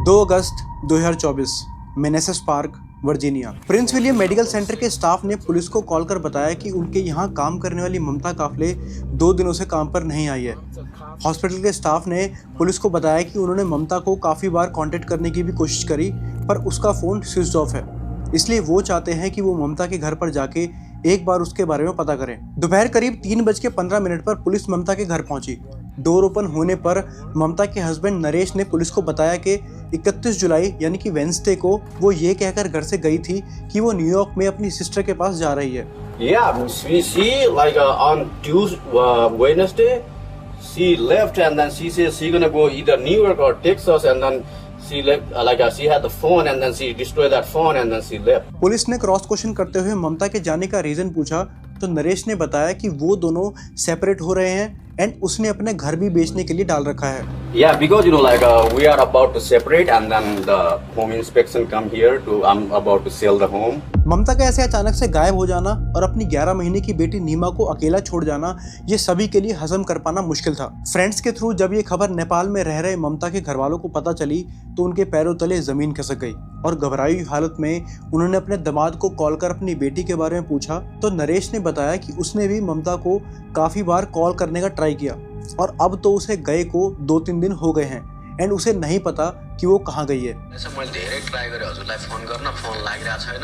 2 अगस्त 2024 Manassas park, Virginia. Prince William medical center के staff ने पुलिस को कॉल कर बताया कि उनके यहाँ काम करने वाली ममता काफले 2 दिनों से काम पर नहीं आई है। हॉस्पिटल के स्टाफ ने पुलिस को बताया कि उन्होंने ममता को काफ़ी बार कांटेक्ट करने की भी कोशिश करी, पर उसका फ़ोन स्विच ऑफ है। इसलिए वो चाहते हैं कि वो ममता के घर पर जाके एक बार उसके बारे में पता करें। दोपहर करीब 3:15 पर पुलिस ममता के घर पहुंची। डोर ओपन होने पर ममता के हस्बैंड नरेश ने पुलिस को बताया कि 31 जुलाई यानी कि वेंसडे को वो ये कहकर घर से गई थी कि वो न्यूयॉर्क में अपनी सिस्टर के पास जा रही है। Yeah, she like on Wednesday, she left and then she said she gonna go either New York or Texas and then she left she had the phone and then she destroyed that phone and then she left. Police ने cross question करते हुए ममता के जाने का reason पूछा तो नरेश ने बताया कि वो दोनों सेपरेट हो रहे हैं एंड उसने अपने घर भी बेचने के लिए डाल रखा है। Yeah, because we are about to separate and then the home inspection come here to I'm about to sell the home. ममता का ऐसे अचानक से गायब हो जाना और अपनी 11 महीने की बेटी नीमा को अकेला छोड़ जाना, ये सभी के लिए हजम कर पाना मुश्किल था। फ्रेंड्स के थ्रू जब ये खबर नेपाल में रह रहे ममता के घर वालों को पता चली तो उनके पैरों तले जमीन खिसक गई और घबराई हुई हालत में उन्होंने अपने दामाद को कॉल कर अपनी बेटी के बारे में पूछा तो नरेश ने बताया कि उसने भी ममता को काफी बार कॉल करने का ट्राई किया और अब तो उसे गए को 2-3 दिन हो गए हैं एंड उसे नहीं पता कि वो कहाँ गई है। मैले धेरै ट्राई गरेँ हजुरलाई फोन गर्न, फोन लागिरहेको छैन।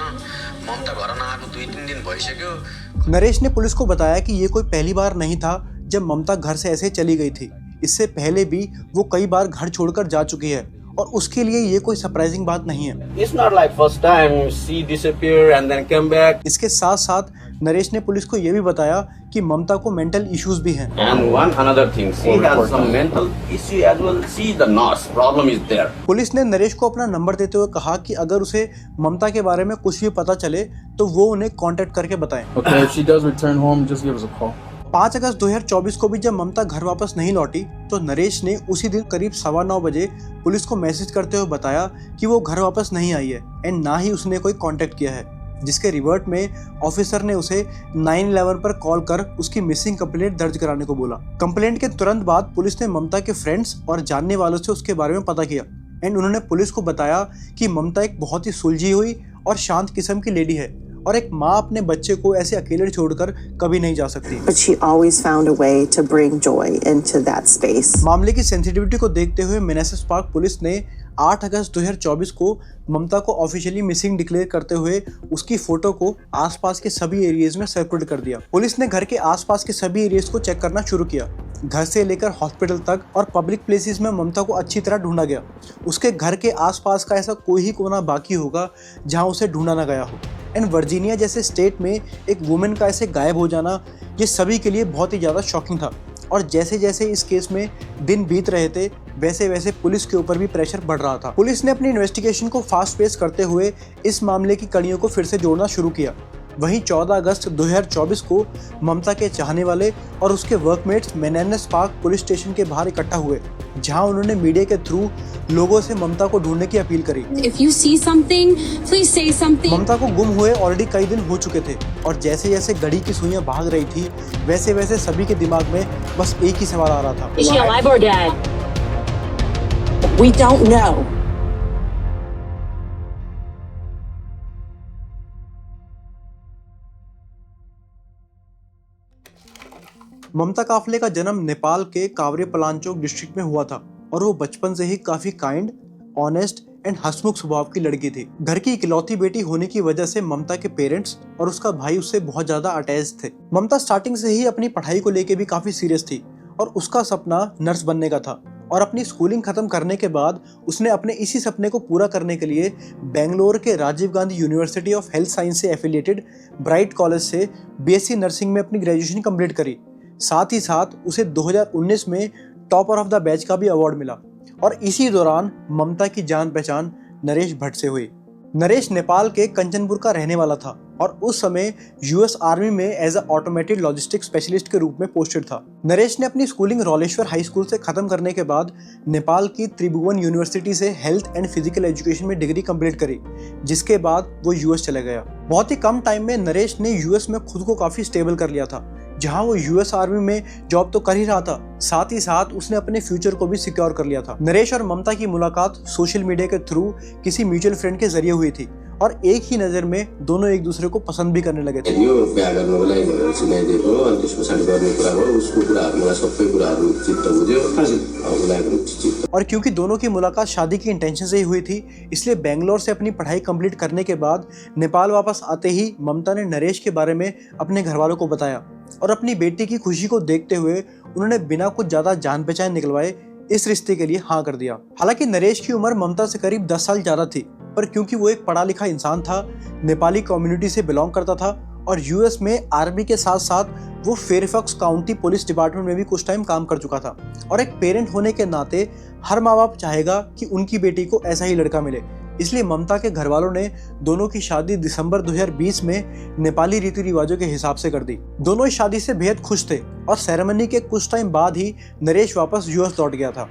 ममता घर नआएको 2-3 दिन भइसक्यो। नरेश ने पुलिस को बताया कि ये कोई पहली बार नहीं था जब ममता घर से ऐसे चली गई थी। इससे पहले भी वो कई बार घर छोड़कर जा चुकी है और उसके लिए ये कोई सरप्राइजिंग बात नहीं है। It's not like first time she disappear and then come back. इसके साथ साथ नरेश ने पुलिस को ये भी बताया कि ममता को मेंटल इश्यूज भी हैं। And one another thing, she has some mental issue as well. She the nurse problem is there. Police ने नरेश को अपना नंबर देते हुए कहा कि अगर उसे ममता के बारे में कुछ भी पता चले तो वो उन्हें कांटेक्ट करके बताएं। Okay, if she does return home, just give us a call. 5 अगस्त 2024 को भी जब ममता घर वापस नहीं लौटी तो नरेश ने उसी दिन करीब 9:15 बजे पुलिस को मैसेज करते हुए बताया कि वो घर वापस नहीं आई है एंड ना ही उसने कोई कांटेक्ट किया है, जिसके रिवर्ट में ऑफिसर ने उसे 911 पर कॉल कर उसकी मिसिंग कंप्लेंट दर्ज कराने को बोला। कंप्लेंट के तुरंत बाद पुलिस ने ममता के फ्रेंड्स और जानने वालों से उसके बारे में पता किया एंड उन्होंने पुलिस को बताया कि ममता एक बहुत ही सुलझी हुई और शांत किस्म की लेडी है और एक माँ अपने बच्चे को ऐसे अकेले छोड़कर कभी नहीं जा सकती। But she always found a way to bring joy into that space. मामले की सेंसिटिविटी को देखते हुए मेनेसेस पार्क पुलिस ने 8 अगस्त 2024 को ममता को ऑफिशियली मिसिंग डिक्लेयर करते हुए उसकी फोटो को आसपास के सभी एरियाज में सर्कुलेट कर दिया। पुलिस ने घर के आसपास के सभी एरियाज को चेक करना शुरू किया। घर से लेकर हॉस्पिटल तक और पब्लिक प्लेसेस में ममता को अच्छी तरह ढूंढा गया। उसके घर के आसपास का ऐसा कोई ही कोना बाकी होगा जहां उसे ढूंढा ना गया हो। एंड वर्जीनिया जैसे स्टेट में एक वुमेन का ऐसे गायब हो जाना ये सभी के लिए बहुत ही ज़्यादा शॉकिंग था और जैसे जैसे इस केस में दिन बीत रहे थे वैसे वैसे पुलिस के ऊपर भी प्रेशर बढ़ रहा था। पुलिस ने अपनी इन्वेस्टिगेशन को फास्ट पेस करते हुए इस मामले की कड़ियों को फिर से जोड़ना शुरू किया। वहीं 14 अगस्त 2024 को ममता के चाहने वाले और उसके वर्कमेट्स मेनेसेस पार्क पुलिस स्टेशन के बाहर इकट्ठा हुए, जहां उन्होंने मीडिया के थ्रू लोगों से ममता को ढूंढने की अपील करी। If you see something, please say something. ममता को गुम हुए ऑलरेडी कई दिन हो चुके थे और जैसे जैसे घड़ी की सुइयां भाग रही थी वैसे वैसे सभी के दिमाग में बस एक ही सवाल आ रहा था। Is she alive or dead? We don't know. ममता काफले का जन्म नेपाल के कावरे पलांचोक डिस्ट्रिक्ट में हुआ था और वो बचपन से ही काफी काइंड, ऑनेस्ट एंड हंसमुख स्वभाव की लड़की थी। घर की इकलौती बेटी होने की वजह से ममता के पेरेंट्स और उसका भाई उससे बहुत ज्यादा अटैच थे। ममता स्टार्टिंग से ही अपनी पढ़ाई को लेके भी काफी सीरियस थी और उसका सपना नर्स बनने का था और अपनी स्कूलिंग खत्म करने के बाद उसने अपने इसी सपने को पूरा करने के लिए बेंगलोर के Rajiv Gandhi university of health science से एफिलिएटेड ब्राइट कॉलेज से बीएससी नर्सिंग में अपनी ग्रेजुएशन कंप्लीट करी। साथ ही साथ उसे 2019 में टॉपर ऑफ द बैच का भी अवार्ड मिला और इसी दौरान ममता की जान पहचान नरेश भट्ट से हुई। नरेश नेपाल के कंचनपुर का रहने वाला था और उस समय यूएस आर्मी में as a automated logistic specialist के रूप में पोस्टेड था। नरेश ने अपनी स्कूलिंग रोलेश्वर हाई स्कूल से खत्म करने के बाद नेपाल की त्रिभुवन यूनिवर्सिटी से हेल्थ एंड फिजिकल एजुकेशन में डिग्री कंप्लीट करी, जिसके बाद वो यूएस चला गया। बहुत ही कम टाइम में नरेश ने यूएस में खुद को काफी स्टेबल कर लिया था जहां वो यूएस आर्मी में जॉब तो कर ही रहा था, साथ ही साथ उसने अपने फ्यूचर को भी सिक्योर कर लिया था। नरेश और ममता की मुलाकात सोशल मीडिया के थ्रू किसी म्यूचुअल फ्रेंड के जरिए हुई थी और एक ही नजर में दोनों एक दूसरे को पसंद भी करने लगे थे। यो बिहा गर्नको लागि भनेर चिनाइदिएको अनि त्यस पछाडि गर्ने कुरा हो। उसको कुराहरू मलाई सबै कुराहरू चित्त बुझ्यो, उसलाई पनि चित्त। और क्योंकि दोनों की मुलाकात शादी की इंटेंशन से ही हुई थी, इसलिए बेंगलोर से अपनी पढ़ाई कंप्लीट करने के बाद नेपाल वापस आते ही ममता ने नरेश के बारे में अपने घर वालों को बताया और अपनी बेटी की खुशी को देखते हुए उन्होंने बिना कुछ ज्यादा जान पहचान निकलवाए इस रिश्ते के लिए हाँ कर दिया। हालांकि नरेश की उम्र ममता से करीब 10 साल ज्यादा थी, पर क्योंकि वो एक पढ़ा लिखा इंसान था, नेपाली कम्युनिटी से बिलोंग करता था और यूएस में आर्मी के साथ साथ वो फेयरफैक्स काउंटी पुलिस डिपार्टमेंट में भी कुछ टाइम काम कर चुका था और एक पेरेंट होने के नाते हर माँ बाप चाहेगा कि उनकी बेटी को ऐसा ही लड़का मिले। इसलिए ममता के घर वालों ने दोनों की शादी दिसंबर 2020 में नेपाली रीति रिवाजों के हिसाब से कर दी। दोनों इस शादी से बेहद खुश थे और सेरेमनी के कुछ टाइम बाद ही नरेश वापस यूएस लौट गया था।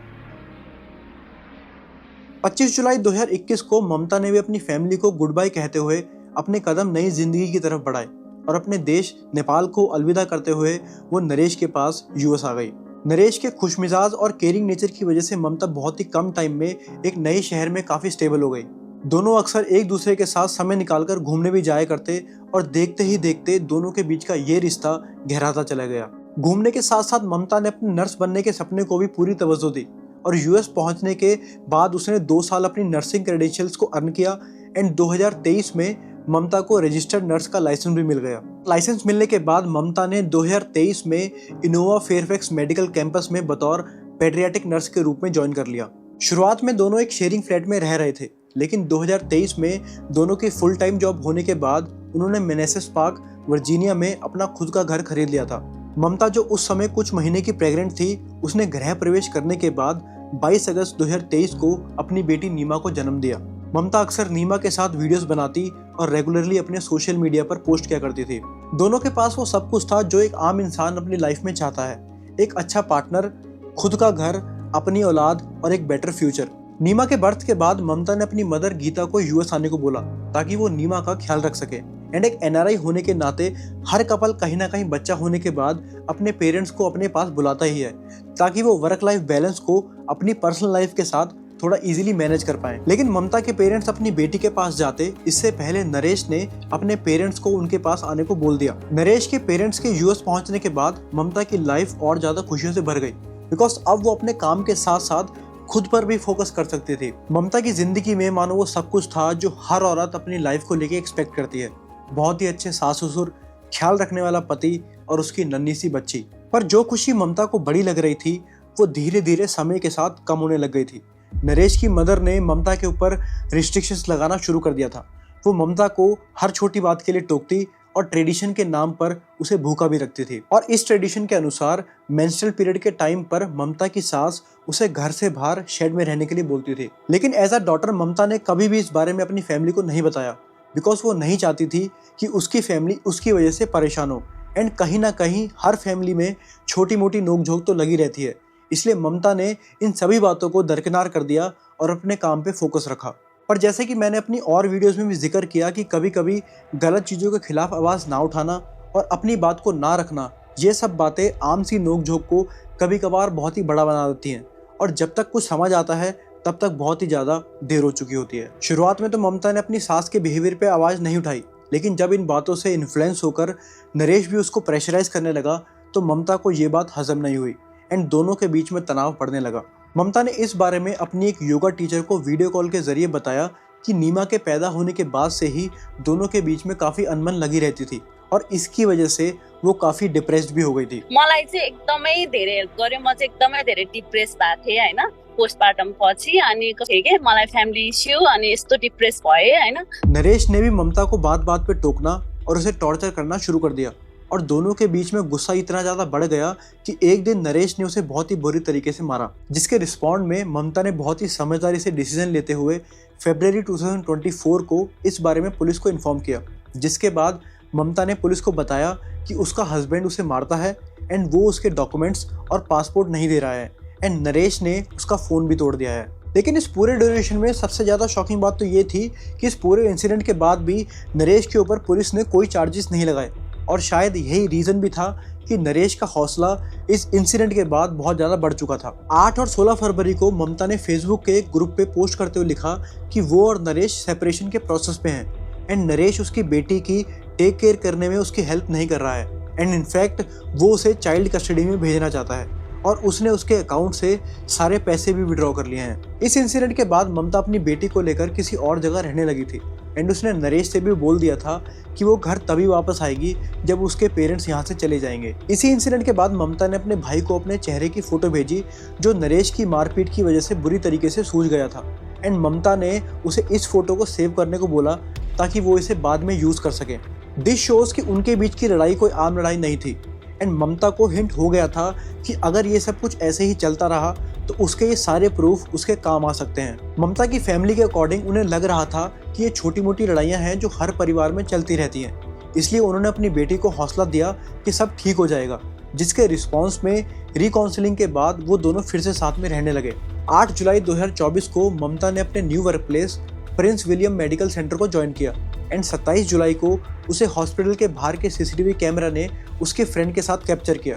25 जुलाई 2021 को ममता ने भी अपनी फैमिली को गुड बाय कहते हुए अपने कदम नई जिंदगी की तरफ बढ़ाए और अपने देश नेपाल को अलविदा करते हुए वो नरेश के पास यूएस आ गई। नरेश के खुशमिजाज और केयरिंग नेचर की वजह से ममता बहुत ही कम टाइम में एक नए शहर में काफी स्टेबल हो गई। दोनों अक्सर एक दूसरे के साथ समय निकालकर घूमने भी जाया करते और देखते ही देखते दोनों के बीच का ये रिश्ता गहराता चला गया। घूमने के साथ साथ ममता ने अपने नर्स बनने के सपने को भी पूरी तवज्जो दी और यूएस पहुंचने के बाद उसने 2 साल अपनी नर्सिंग क्रेडेंशियल्स को अर्न किया एंड 2023 में ममता को रजिस्टर्ड नर्स का लाइसेंस भी मिल गया। लाइसेंस मिलने के बाद ममता ने 2023 में इनोवा फेयरफैक्स मेडिकल कैंपस में बतौर पेडियाट्रिक नर्स के रूप में ज्वाइन कर लिया। शुरुआत में दोनों एक शेयरिंग फ्लैट में रह रहे थे, लेकिन 2023 में दोनों की फुल टाइम जॉब होने के बाद उन्होंने मेनेसेस पार्क वर्जीनिया में अपना खुद का घर खरीद लिया था। ममता जो उस समय कुछ महीने की प्रेग्नेंट थी, उसने गृह प्रवेश करने के बाद 22 अगस्त 2023 को अपनी बेटी नीमा को जन्म दिया। ममता अक्सर नीमा के साथ वीडियोस बनाती और रेगुलरली अपने सोशल मीडिया पर पोस्ट किया करती थी। दोनों के पास वो सब कुछ था जो एक आम इंसान अपनी लाइफ में चाहता है, एक अच्छा पार्टनर, खुद का घर, अपनी औलाद और एक बेटर फ्यूचर। नीमा के बर्थ के बाद ममता ने अपनी मदर गीता को यूएस आने को बोला ताकि वो नीमा का ख्याल रख सके एंड एक एनआरआई होने के नाते हर कपल कहीं ना कहीं बच्चा होने के बाद अपने पेरेंट्स को अपने पास बुलाता ही है ताकि वो वर्क लाइफ बैलेंस को अपनी पर्सनल लाइफ के साथ थोड़ा इजीली मैनेज कर पाएं। लेकिन ममता के पेरेंट्स अपनी बेटी के पास जाते इससे पहले नरेश ने अपने पेरेंट्स को उनके पास आने को बोल दिया। नरेश के पेरेंट्स के यूएस पहुंचने के बाद ममता की लाइफ और ज्यादा खुशियों से भर गई बिकॉज अब वो अपने काम के साथ साथ खुद पर भी फोकस कर सकती थी। ममता की जिंदगी में मानो वो सब कुछ था जो हर औरत अपनी लाइफ को लेके एक्सपेक्ट करती है, बहुत ही अच्छे सास ससुर, ख्याल रखने वाला पति और उसकी नन्ही सी बच्ची। पर जो खुशी ममता को बड़ी लग रही थी वो धीरे धीरे समय के साथ कम होने लग गई थी। नरेश की मदर ने ममता के ऊपर रिस्ट्रिक्शंस लगाना शुरू कर दिया था। वो ममता को हर छोटी बात के लिए टोकती और ट्रेडिशन के नाम पर उसे भूखा भी रखती थी। और इस ट्रेडिशन के अनुसार मेंस्ट्रुअल पीरियड के टाइम पर ममता की सास उसे घर से बाहर शेड में रहने के लिए बोलती थी। लेकिन एज अ डॉटर ममता ने कभी भी इस बारे में अपनी फैमिली को नहीं बताया बिकॉज वो नहीं चाहती थी कि उसकी फैमिली उसकी वजह से परेशान हो एंड कहीं ना कहीं हर फैमिली में छोटी मोटी नोकझोंक तो लगी रहती है। इसलिए ममता ने इन सभी बातों को दरकिनार कर दिया और अपने काम पे फोकस रखा। पर जैसे कि मैंने अपनी और वीडियोस में भी जिक्र किया कि कभी कभी गलत चीज़ों के खिलाफ आवाज़ ना उठाना और अपनी बात को ना रखना, ये सब बातें आम सी नोकझोंक को कभी कभार बहुत ही बड़ा बना देती हैं और जब तक कुछ समझ आता है तब तक बहुत ही ज़्यादा देर हो चुकी होती है। शुरुआत में तो ममता ने अपनी सास के बिहेवियर पे आवाज़ नहीं उठाई, लेकिन जब इन बातों से इन्फ्लुएंस होकर नरेश भी उसको प्रेशराइज करने लगा तो ममता को ये बात हजम नहीं हुई एंड दोनों के बीच में तनाव बढ़ने लगा। ममता ने इस बारे में अपनी एक योगा टीचर को वीडियो कॉल के जरिए बताया कि नीमा के पैदा होने के बाद से ही दोनों के बीच में काफ़ी अनबन लगी रहती थी और इसकी वजह से वो काफ़ी डिप्रेस्ड भी हो गई थी। मलाई चाहिँ एकदमै धेरै हेल्प गर्यो, म चाहिँ एकदमै धेरै डिप्रेस भएको थिएँ हैन पोस्टपार्टम पछि, अनि के मलाई फ्यामिली इश्यू अनि यस्तो डिप्रेस भए हैन। नरेश ने भी ममता को बात बात पे टोकना और उसे टॉर्चर करना शुरू कर दिया और दोनों के बीच में गुस्सा इतना ज़्यादा बढ़ गया कि एक दिन नरेश ने उसे बहुत ही बुरी तरीके से मारा, जिसके रिस्पॉन्ड में ममता ने बहुत ही समझदारी से डिसीजन लेते हुए फरवरी 2024 को इस बारे में पुलिस को इन्फॉर्म किया। जिसके बाद ममता ने पुलिस को बताया कि उसका हस्बैंड उसे मारता है एंड वो उसके डॉक्यूमेंट्स और पासपोर्ट नहीं दे रहा है एंड नरेश ने उसका फ़ोन भी तोड़ दिया है। लेकिन इस पूरे ड्यूरेशन में सबसे ज़्यादा शॉकिंग बात तो ये थी कि इस पूरे इंसिडेंट के बाद भी नरेश के ऊपर पुलिस ने कोई चार्जेस नहीं लगाए और शायद यही रीज़न भी था कि नरेश का हौसला इस इंसिडेंट के बाद बहुत ज़्यादा बढ़ चुका था। 8 और 16 फरवरी को ममता ने फेसबुक के एक ग्रुप पे पोस्ट करते हुए लिखा कि वो और नरेश सेपरेशन के प्रोसेस पे हैं एंड नरेश उसकी बेटी की टेक केयर करने में उसकी हेल्प नहीं कर रहा है एंड इनफैक्ट वो उसे चाइल्ड कस्टडी में भेजना चाहता है और उसने उसके अकाउंट से सारे पैसे भी विड्रॉ कर लिए हैं। इस इंसिडेंट के बाद ममता अपनी बेटी को लेकर किसी और जगह रहने लगी थी एंड उसने नरेश से भी बोल दिया था कि वो घर तभी वापस आएगी जब उसके पेरेंट्स यहाँ से चले जाएंगे। इसी इंसिडेंट के बाद ममता ने अपने भाई को अपने चेहरे की फोटो भेजी जो नरेश की मारपीट की वजह से बुरी तरीके से सूज गया था एंड ममता ने उसे इस फोटो को सेव करने को बोला ताकि वो इसे बाद में यूज कर सके। दिस शोज कि उनके बीच की लड़ाई कोई आम लड़ाई नहीं थी एंड ममता को हिंट हो गया था कि अगर ये सब कुछ ऐसे ही चलता रहा तो उसके ये सारे प्रूफ उसके काम आ सकते हैं। ममता की फैमिली के अकॉर्डिंग उन्हें लग रहा था कि ये छोटी मोटी लड़ाइयाँ हैं जो हर परिवार में चलती रहती हैं, इसलिए उन्होंने अपनी बेटी को हौसला दिया कि सब ठीक हो जाएगा, जिसके रिस्पॉन्स में रिकाउंसलिंग के बाद वो दोनों फिर से साथ में रहने लगे। 8 जुलाई 2024 को ममता ने अपने new work place Prince William medical centre को ज्वाइन किया एंड 27 जुलाई को उसे हॉस्पिटल के बाहर के सीसीटीवी कैमरा ने उसके फ्रेंड के साथ कैप्चर किया,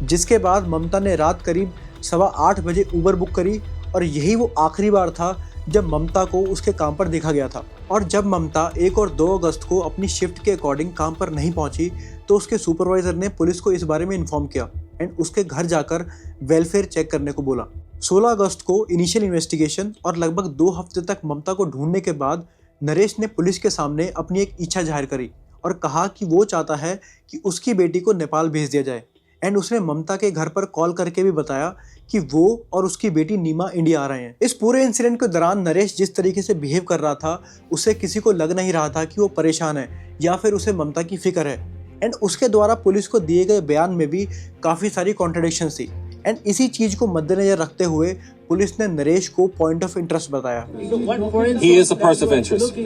जिसके बाद ममता ने रात करीब 8:15 बजे उबर बुक करी और यही वो आखिरी बार था जब ममता को उसके काम पर देखा गया था। और जब ममता 1 और 2 अगस्त को अपनी शिफ्ट के अकॉर्डिंग काम पर नहीं पहुंची तो उसके सुपरवाइजर ने पुलिस को इस बारे में इन्फॉर्म किया एंड उसके घर जाकर वेलफेयर चेक करने को बोला। 16 अगस्त को इनिशियल इन्वेस्टिगेशन और लगभग 2 हफ्ते तक ममता को ढूंढने के बाद नरेश ने पुलिस के सामने अपनी एक इच्छा जाहिर करी और कहा कि वो चाहता है कि उसकी बेटी को नेपाल भेज दिया जाए एंड उसने ममता के घर पर कॉल करके भी बताया कि वो और उसकी बेटी नीमा इंडिया आ रहे हैं। इस पूरे इंसिडेंट के दौरान नरेश जिस तरीके से बिहेव कर रहा था उससे किसी को लग नहीं रहा था कि वो परेशान है या फिर उसे ममता की फिक्र है एंड उसके द्वारा पुलिस को दिए गए बयान में भी काफ़ी सारी कॉन्ट्रडिक्शंस थी एंड इसी चीज को मद्देनजर रखते हुए पुलिस ने नरेश को पॉइंट ऑफ इंटरेस्ट बताया। He is a person of interest.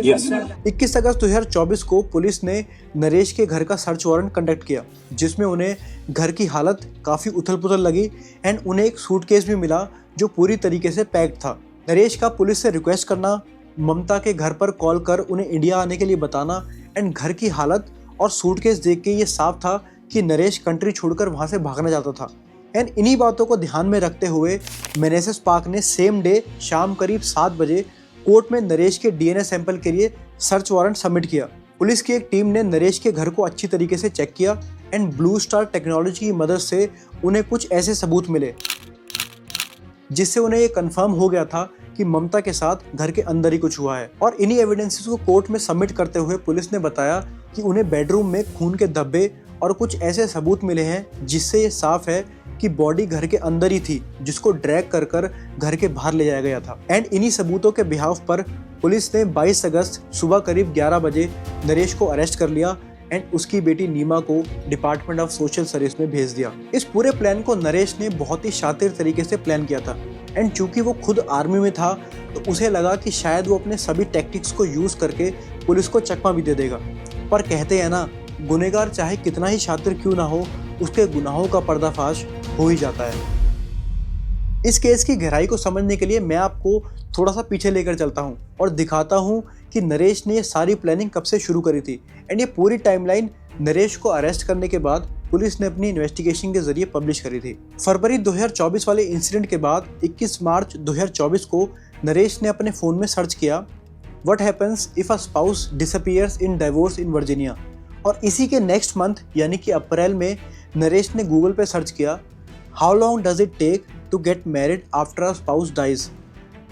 Yes. 21 अगस्त 2024 को पुलिस ने नरेश के घर का सर्च वारंट कंडक्ट किया, जिसमें उन्हें घर की हालत काफ़ी उथल-पुथल लगी एंड उन्हें एक सूटकेस भी मिला जो पूरी तरीके से पैक्ड था। नरेश का पुलिस से रिक्वेस्ट करना, ममता के घर पर कॉल कर उन्हें इंडिया आने के लिए बताना एंड घर की हालत और सूटकेस देख के ये साफ था कि नरेश कंट्री छोड़कर वहाँ से भागना चाहता था एंड इन्हीं बातों को ध्यान में रखते हुए मेनेसेस पार्क ने सेम डे शाम करीब 7 बजे कोर्ट में नरेश के डीएनए सैंपल के लिए सर्च वारंट सबमिट किया। पुलिस की एक टीम ने नरेश के घर को अच्छी तरीके से चेक किया एंड ब्लू स्टार टेक्नोलॉजी की मदद से उन्हें कुछ ऐसे सबूत मिले जिससे उन्हें ये कंफर्म हो गया था कि ममता के साथ घर के अंदर ही कुछ हुआ है। और इन्हीं एविडेंसेस को कोर्ट में सबमिट करते हुए पुलिस ने बताया कि उन्हें बेडरूम में खून के धब्बे और कुछ ऐसे सबूत मिले हैं जिससे ये साफ है कि बॉडी घर के अंदर ही थी, जिसको ड्रैग कर कर घर के बाहर ले जाया गया था। एंड इन्हीं सबूतों के बिहाफ पर पुलिस ने 22 अगस्त सुबह करीब 11 बजे नरेश को अरेस्ट कर लिया एंड उसकी बेटी नीमा को डिपार्टमेंट ऑफ सोशल सर्विस में भेज दिया। इस पूरे प्लान को नरेश ने बहुत ही शातिर तरीके से प्लान किया था एंड चूंकि वो खुद आर्मी में था तो उसे लगा कि शायद वो अपने सभी टैक्टिक्स को यूज करके पुलिस को चकमा भी दे देगा। पर कहते हैं ना, गुनहगार चाहे कितना ही शातिर क्यों ना हो, उसके गुनाहों का पर्दाफाश हो ही जाता है। इस केस की गहराई को समझने के लिए मैं आपको थोड़ा सा पीछे लेकर चलता हूँ और दिखाता हूँ कि नरेश ने ये सारी प्लानिंग कब से शुरू करी थी एंड ये पूरी टाइमलाइन नरेश को अरेस्ट करने के बाद पुलिस ने अपनी इन्वेस्टिगेशन के जरिए पब्लिश करी थी। फरवरी 2024 वाले इंसिडेंट के बाद 21 मार्च 2024 को नरेश ने अपने फ़ोन में सर्च किया what happens if a spouse disappears in divorce in Virginia, और इसी के नेक्स्ट मंथ यानी कि अप्रैल में नरेश ने गूगल पे सर्च किया how long does it take to get married after a spouse dies,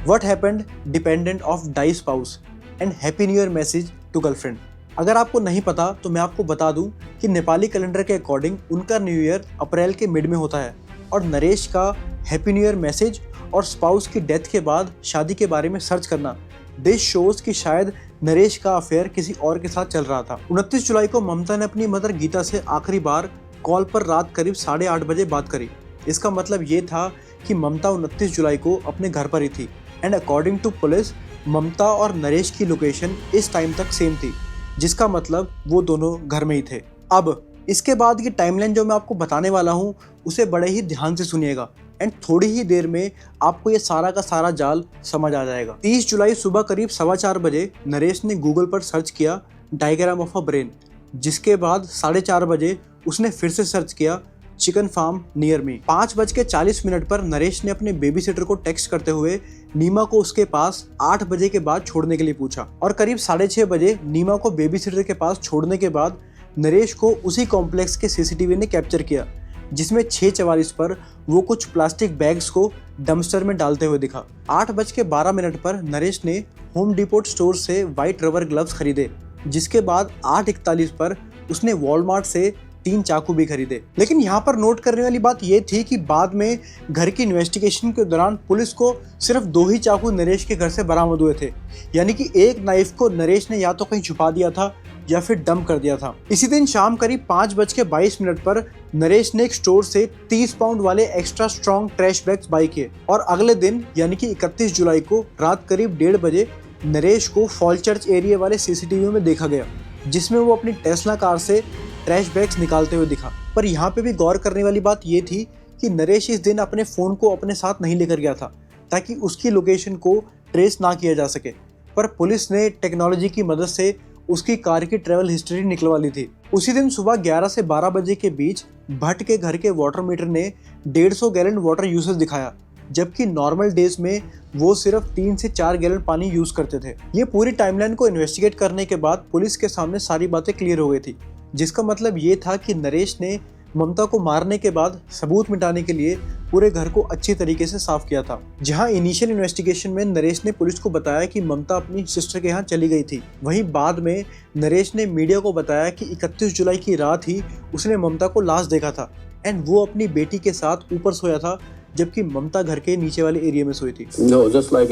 what happened dependent of die spouse and happy new year message to girlfriend. अगर आपको नहीं पता तो मैं आपको बता दूं कि नेपाली कैलेंडर के अकॉर्डिंग उनका न्यू ईयर अप्रैल के मिड में होता है और नरेश का हैप्पी न्यू ईयर मैसेज और स्पाउस की डेथ के बाद शादी के बारे में सर्च करना, दिस शोज कि शायद नरेश का अफेयर किसी और के साथ चल रहा था। 29 जुलाई को ममता ने अपनी मदर गीता से आखिरी बार कॉल पर रात करीब 8:30 बजे बात करी। इसका मतलब ये था कि ममता 29 जुलाई को अपने घर पर ही थी एंड अकॉर्डिंग टू पुलिस ममता और नरेश की लोकेशन इस टाइम तक सेम थी, जिसका मतलब वो दोनों घर में ही थे। अब इसके बाद की टाइमलाइन जो मैं आपको बताने वाला हूँ उसे बड़े ही ध्यान से सुनिएगा एंड थोड़ी ही देर में आपको ये सारा का सारा जाल समझ आ जाएगा। 30 जुलाई सुबह करीब 4:15 बजे नरेश ने गूगल पर सर्च किया डायग्राम ऑफ अ ब्रेन जिसके बाद 4:30 बजे उसने फिर से सर्च किया चिकन फार्म नियर मी। 5:40 पर नरेश ने अपने बेबी सिटर को टेक्स्ट करते हुए नीमा को उसके पास 8 बजे के बाद छोड़ने के लिए पूछा और करीब 6:30 बजे नीमा को बेबी सिटर के पास छोड़ने के बाद नरेश को उसी कॉम्प्लेक्स के सीसीटीवी ने कैप्चर किया, जिसमें 6:44 पर वो कुछ प्लास्टिक बैग्स को डंपस्टर में डालते हुए दिखा। 8:12 पर नरेश ने होम डिपोट स्टोर से व्हाइट रबर ग्लव्स खरीदे, जिसके बाद 8:41 पर उसने वॉलमार्ट से 3 चाकू भी खरीदे। लेकिन यहाँ पर नोट करने वाली बात ये थी कि बाद में घर की इन्वेस्टिगेशन के दौरान पुलिस को सिर्फ 2 ही चाकू नरेश के घर से बरामद हुए थे, यानी कि एक नाइफ को नरेश ने या तो कहीं छुपा दिया था या फिर डंप कर दिया था। इसी दिन शाम करीब 5:22 पर नरेश ने एक स्टोर से 30 पाउंड वाले extra strong trash bags by किए और अगले दिन यानी कि 31 जुलाई को रात करीब 1:30 बजे नरेश को फॉल चर्च एरिया वाले सीसीटीवी में देखा गया, जिसमें वो अपनी टेस्ला कार से ट्रैश बैग्स निकालते हुए दिखा। पर यहाँ पे भी गौर करने वाली बात ये थी कि नरेश इस दिन अपने फ़ोन को अपने साथ नहीं लेकर गया था ताकि उसकी लोकेशन को ट्रेस ना किया जा सके, पर पुलिस ने टेक्नोलॉजी की मदद से उसकी कार की ट्रैवल हिस्ट्री निकलवा ली थी। उसी दिन सुबह 11 से 12 बजे के बीच भट्ट के घर के वाटर मीटर ने 150 गैलन वाटर यूसेज दिखाया, जबकि नॉर्मल डेज में वो सिर्फ 3 से 4 गैलन पानी यूज करते थे। ये पूरी टाइमलाइन को इन्वेस्टिगेट करने के बाद पुलिस के सामने सारी बातें क्लियर हो गई थी, जिसका मतलब ये था कि नरेश ने ममता को मारने के बाद सबूत मिटाने के लिए पूरे घर को अच्छी तरीके से साफ किया था। जहां इनिशियल इन्वेस्टिगेशन में नरेश ने पुलिस को बताया कि ममता अपनी सिस्टर के यहाँ चली गई थी, वहीं बाद में नरेश ने मीडिया को बताया कि 31 जुलाई की रात ही उसने ममता को लाश देखा था एंड वो अपनी बेटी के साथ ऊपर सोया था, जबकि ममता घर के नीचे वाले एरिया में सोई थी। No, just like,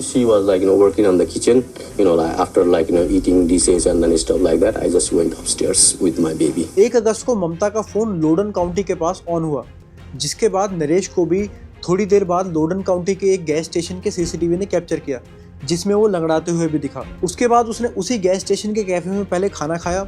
she was like, working on the kitchen, like after like, eating dishes and then stuff like that, I just went upstairs with my baby. 1 अगस्त को ममता का फोन लोडन काउंटी के पास ऑन हुआ, जिसके बाद नरेश को भी थोड़ी देर बाद लोडन काउंटी के एक गैस स्टेशन के सीसीटीवी ने कैप्चर किया, जिसमें वो लंगड़ाते हुए भी दिखा। उसके बाद उसने उसी गैस स्टेशन के कैफे में पहले खाना खाया,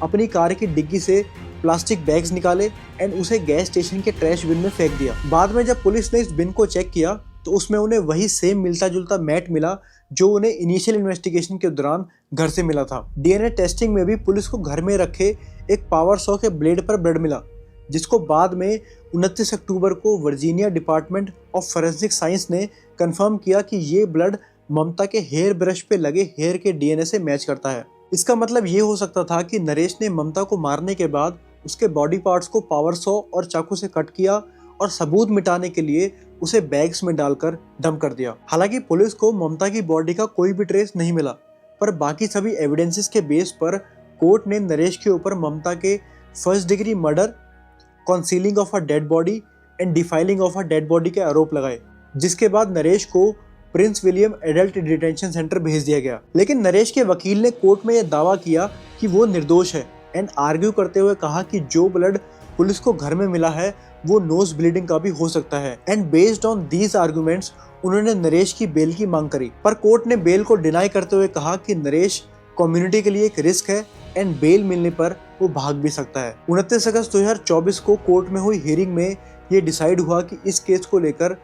अपनी कार की डिग्गी से प्लास्टिक बैग्स निकाले एंड उसे गैस स्टेशन के ट्रैश बिन में फेंक दिया। बाद में जब पुलिस ने इस बिन को चेक किया तो उसमें उन्हें वही सेम मिलता जुलता मैट मिला जो उन्हें इनिशियल इन्वेस्टिगेशन के दौरान घर से मिला था। डीएनए टेस्टिंग में भी पुलिस को घर में रखे एक पावर सॉ के ब्लेड पर ब्लड मिला, जिसको बाद में 29 अक्टूबर को Virginia department of forensic science ने कंफर्म किया कि ये ब्लड ममता के हेयर ब्रश पे लगे हेयर के डीएनए से मैच करता है। इसका मतलब ये हो सकता था कि नरेश ने ममता को मारने के बाद उसके बॉडी पार्ट्स को पावर सॉ और चाकू से कट किया और सबूत मिटाने के लिए उसे बैग्स में डालकर डंप कर दिया। हालांकि पुलिस को ममता की बॉडी का कोई भी ट्रेस नहीं मिला, पर बाकी सभी एविडेंसेस के बेस पर कोर्ट ने नरेश के ऊपर ममता के 1st degree murder, concealing of a dead body and defiling of a dead body के आरोप लगाए, जिसके बाद नरेश को Prince William adult detention center भेज दिया गया। लेकिन नरेश के वकील ने कोर्ट में यह दावा किया कि वो निर्दोष है एंड आर्ग्यू करते हुए कहा कि जो ब्लड पुलिस को घर में मिला है वो नोज ब्लीडिंग का भी हो सकता है and based on these arguments उन्होंने नरेश की बेल की मांग करी, पर कोर्ट ने बेल को डिनाई करते हुए कहा कि नरेश कम्युनिटी के लिए एक रिस्क है एंड बेल मिलने पर वो भाग भी सकता है। 29 अगस्त 2024 को कोर्ट में हुई हियरिंग में ये डिसाइड हुआ कि इस केस को लेकर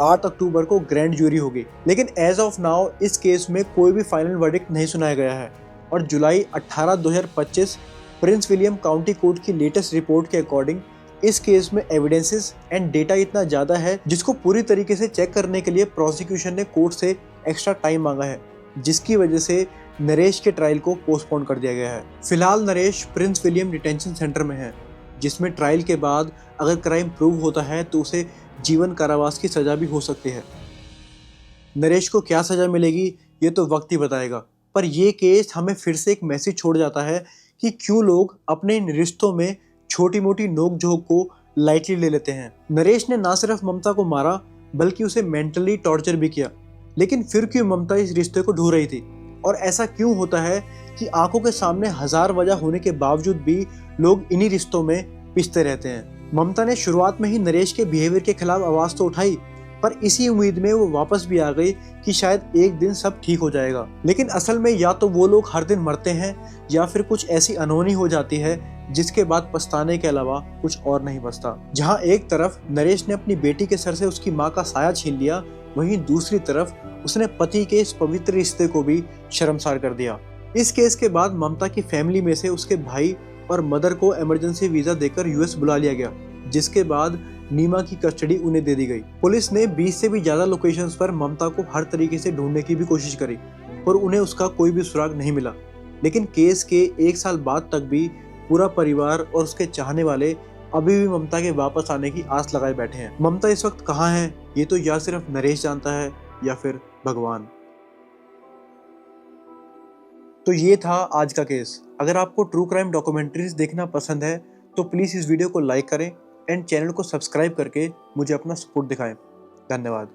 8 अक्टूबर को ग्रैंड ज्यूरी होगी, लेकिन एज ऑफ नाउ इस केस में कोई भी फाइनल वर्डिक्ट नहीं सुनाया गया है और जुलाई 18, 2025 प्रिंस विलियम काउंटी कोर्ट की लेटेस्ट रिपोर्ट के अकॉर्डिंग इस केस में एविडेंसेस एंड डेटा इतना ज़्यादा है जिसको पूरी तरीके से चेक करने के लिए प्रोसिक्यूशन ने कोर्ट से एक्स्ट्रा टाइम मांगा है, जिसकी वजह से नरेश के ट्रायल को पोस्टपोन कर दिया गया है। फिलहाल Naresh Prince William detention centre में है, जिसमें ट्रायल के बाद अगर क्राइम प्रूव होता है तो उसे जीवन कारावास की सज़ा भी हो सकती है। नरेश को क्या सज़ा मिलेगी ये तो वक्त ही बताएगा, पर यह केस हमें फिर से एक मैसेज छोड़ जाता है कि क्यों लोग अपने इन रिश्तों में छोटी मोटी नोक झोंक को लाइटली ले लेते हैं। नरेश ने ना सिर्फ ममता को मारा बल्कि उसे मेंटली टॉर्चर भी किया, लेकिन फिर क्यों ममता इस रिश्ते को ढूंढ रही थी और ऐसा क्यों होता है कि आंखों के सामने हजार वजह होने के बावजूद भी लोग इन्हीं रिश्तों में पिसते रहते हैं। ममता ने शुरुआत में ही नरेश के बिहेवियर के खिलाफ आवाज तो उठाई, पर इसी उम्मीद में वो वापस भी आ गई कि शायद एक दिन सब ठीक हो जाएगा, लेकिन असल में या तो वो लोग हर दिन मरते हैं या फिर कुछ ऐसी अनहोनी हो जाती है जिसके बाद पछताने के अलावा कुछ और नहीं बचता। जहां एक तरफ नरेश ने अपनी बेटी के सर से उसकी मां का साया छीन लिया, वहीं दूसरी तरफ उसने पति के इस पवित्र रिश्ते को भी शर्मसार कर दिया। इस केस के बाद ममता की फैमिली में से उसके भाई और मदर को इमरजेंसी वीजा देकर यूएस बुला लिया गया, जिसके बाद नीमा की कस्टडी उन्हें दे दी गई। पुलिस ने 20 से भी ज्यादा लोकेशंस पर ममता को हर तरीके से ढूंढने की भी कोशिश करी, पर उन्हें उसका कोई भी सुराग नहीं मिला। लेकिन केस के 1 साल बाद तक भी पूरा परिवार और उसके चाहने वाले अभी भी ममता के वापस आने की आस लगाए बैठे हैं। ममता इस वक्त कहाँ है, ये तो या सिर्फ नरेश जानता है या फिर भगवान। तो ये था आज का केस। अगर आपको ट्रू क्राइम डॉक्यूमेंट्रीज देखना पसंद है तो प्लीज़ इस वीडियो को लाइक करें एंड चैनल को सब्सक्राइब करके मुझे अपना सपोर्ट दिखाएं। धन्यवाद।